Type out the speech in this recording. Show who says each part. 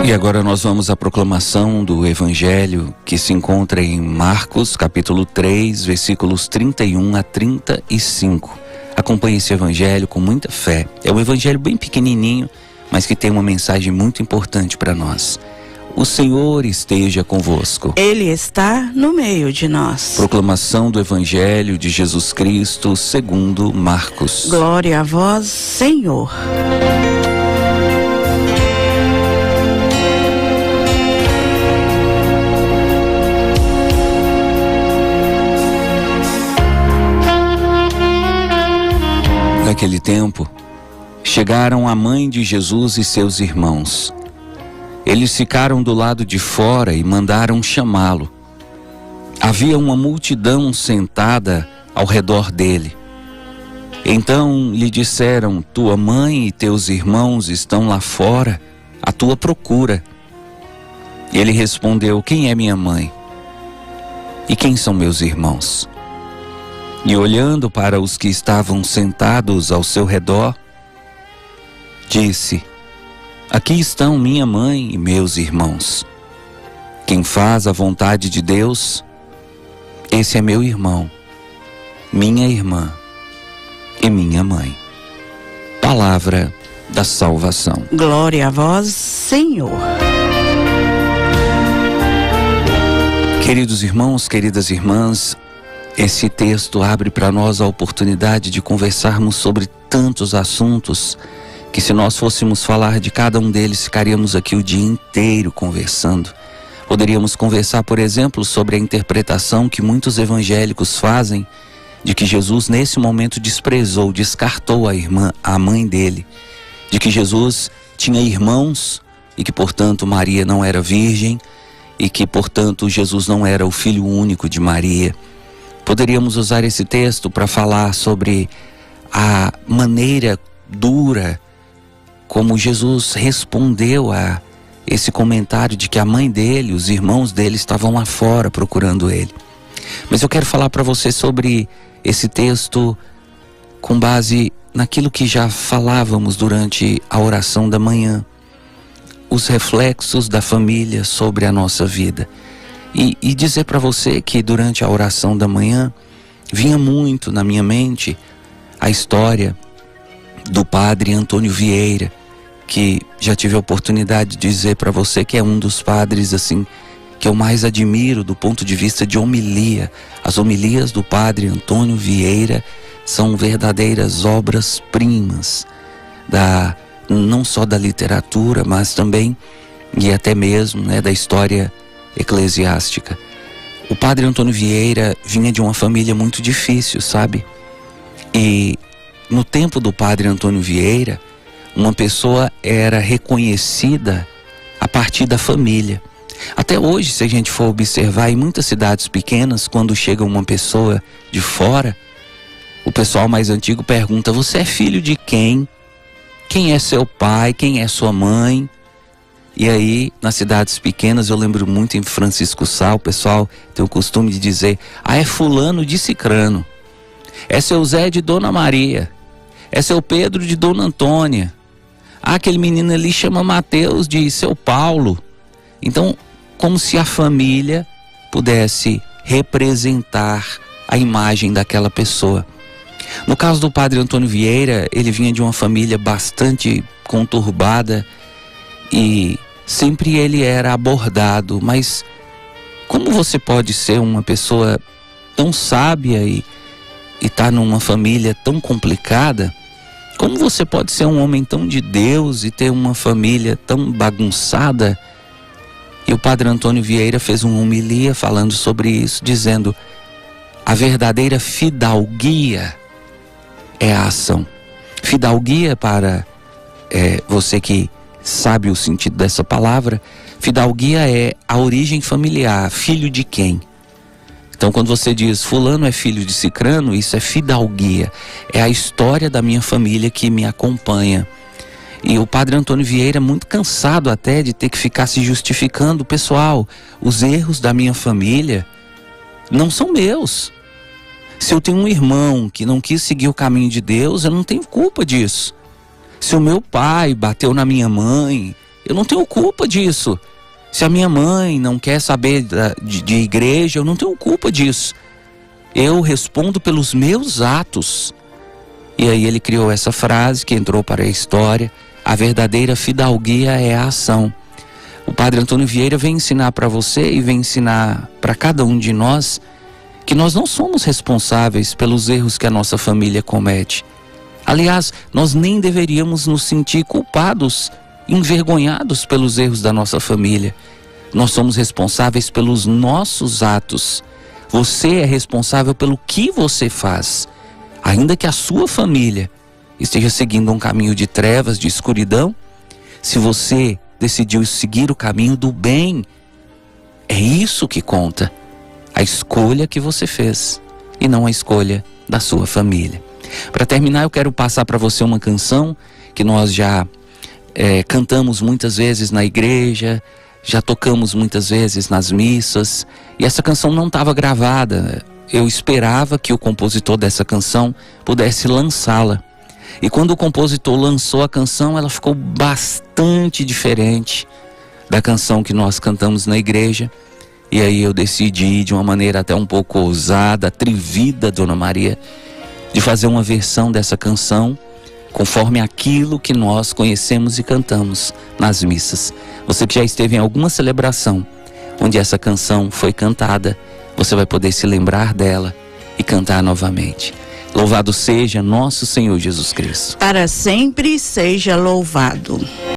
Speaker 1: E agora nós vamos à proclamação do Evangelho que se encontra em Marcos, capítulo 3, versículos 31 a 35. Acompanhe esse Evangelho com muita fé. É um Evangelho bem pequenininho, mas que tem uma mensagem muito importante para nós. O Senhor esteja convosco.
Speaker 2: Ele está no meio de nós.
Speaker 1: Proclamação do Evangelho de Jesus Cristo segundo Marcos.
Speaker 2: Glória a vós, Senhor.
Speaker 1: Naquele tempo, chegaram a mãe de Jesus e seus irmãos. Eles ficaram do lado de fora e mandaram chamá-lo. Havia uma multidão sentada ao redor dele. Então lhe disseram: tua mãe e teus irmãos estão lá fora, à tua procura. Ele respondeu: quem é minha mãe? E quem são meus irmãos? E olhando para os que estavam sentados ao seu redor, disse: aqui estão minha mãe e meus irmãos. Quem faz a vontade de Deus, esse é meu irmão, minha irmã e minha mãe. Palavra da salvação.
Speaker 2: Glória a vós, Senhor.
Speaker 1: Queridos irmãos, queridas irmãs, esse texto abre para nós a oportunidade de conversarmos sobre tantos assuntos que, se nós fôssemos falar de cada um deles, ficaríamos aqui o dia inteiro conversando. Poderíamos conversar, por exemplo, sobre a interpretação que muitos evangélicos fazem de que Jesus nesse momento desprezou, descartou a mãe dele, de que Jesus tinha irmãos e que, portanto, Maria não era virgem e que, portanto, Jesus não era o filho único de Maria. Poderíamos usar esse texto para falar sobre a maneira dura como Jesus respondeu a esse comentário de que a mãe dele, os irmãos dele estavam lá fora procurando ele. Mas eu quero falar para você sobre esse texto com base naquilo que já falávamos durante a oração da manhã, os reflexos da família sobre a nossa vida. E dizer para você que durante a oração da manhã vinha muito na minha mente a história do padre Antônio Vieira, que já tive a oportunidade de dizer para você que é um dos padres assim que eu mais admiro do ponto de vista de homilia. As homilias do padre Antônio Vieira são verdadeiras obras-primas não só da literatura, mas também e até mesmo da história eclesiástica. O padre Antônio Vieira vinha de uma família muito difícil, sabe? E no tempo do padre Antônio Vieira, uma pessoa era reconhecida a partir da família. Até hoje, se a gente for observar em muitas cidades pequenas, quando chega uma pessoa de fora, o pessoal mais antigo pergunta: você é filho de quem? Quem é seu pai? Quem é sua mãe? E aí, nas cidades pequenas, eu lembro muito em Francisco Sá, o pessoal tem o costume de dizer: é fulano de Cicrano, é seu Zé de Dona Maria, é seu Pedro de Dona Antônia, aquele menino ali chama Mateus de seu Paulo. Então, como se a família pudesse representar a imagem daquela pessoa. No caso do padre Antônio Vieira, ele vinha de uma família bastante conturbada e sempre ele era abordado: mas como você pode ser uma pessoa tão sábia e estar numa família tão complicada? Como você pode ser um homem tão de Deus e ter uma família tão bagunçada? E o padre Antônio Vieira fez uma homilia falando sobre isso, dizendo: a verdadeira fidalguia é a ação. Fidalguia, para você que sabe o sentido dessa palavra, fidalguia é a origem familiar, filho de quem? Então, quando você diz fulano é filho de Cicrano, isso é fidalguia, é a história da minha família que me acompanha. E o padre Antônio Vieira, muito cansado até de ter que ficar se justificando: pessoal, os erros da minha família não são meus. Se eu tenho um irmão que não quis seguir o caminho de Deus, eu não tenho culpa disso. Se o meu pai bateu na minha mãe, eu não tenho culpa disso. Se a minha mãe não quer saber de igreja, eu não tenho culpa disso. Eu respondo pelos meus atos. E aí ele criou essa frase que entrou para a história: a verdadeira fidalguia é a ação. O Padre Antônio Vieira vem ensinar para você e vem ensinar para cada um de nós que nós não somos responsáveis pelos erros que a nossa família comete. Aliás, nós nem deveríamos nos sentir culpados, envergonhados pelos erros da nossa família. Nós somos responsáveis pelos nossos atos. Você é responsável pelo que você faz. Ainda que a sua família esteja seguindo um caminho de trevas, de escuridão, se você decidiu seguir o caminho do bem, é isso que conta. A escolha que você fez e não a escolha da sua família. Para terminar, eu quero passar para você uma canção que nós já cantamos muitas vezes na igreja, já tocamos muitas vezes nas missas, e essa canção não estava gravada. Eu esperava que o compositor dessa canção pudesse lançá-la. E quando o compositor lançou a canção, ela ficou bastante diferente da canção que nós cantamos na igreja. E aí eu decidi, de uma maneira até um pouco ousada, atrevida, Dona Maria, de fazer uma versão dessa canção conforme aquilo que nós conhecemos e cantamos nas missas. Você que já esteve em alguma celebração onde essa canção foi cantada, você vai poder se lembrar dela e cantar novamente. Louvado seja nosso Senhor Jesus Cristo.
Speaker 2: Para sempre seja louvado.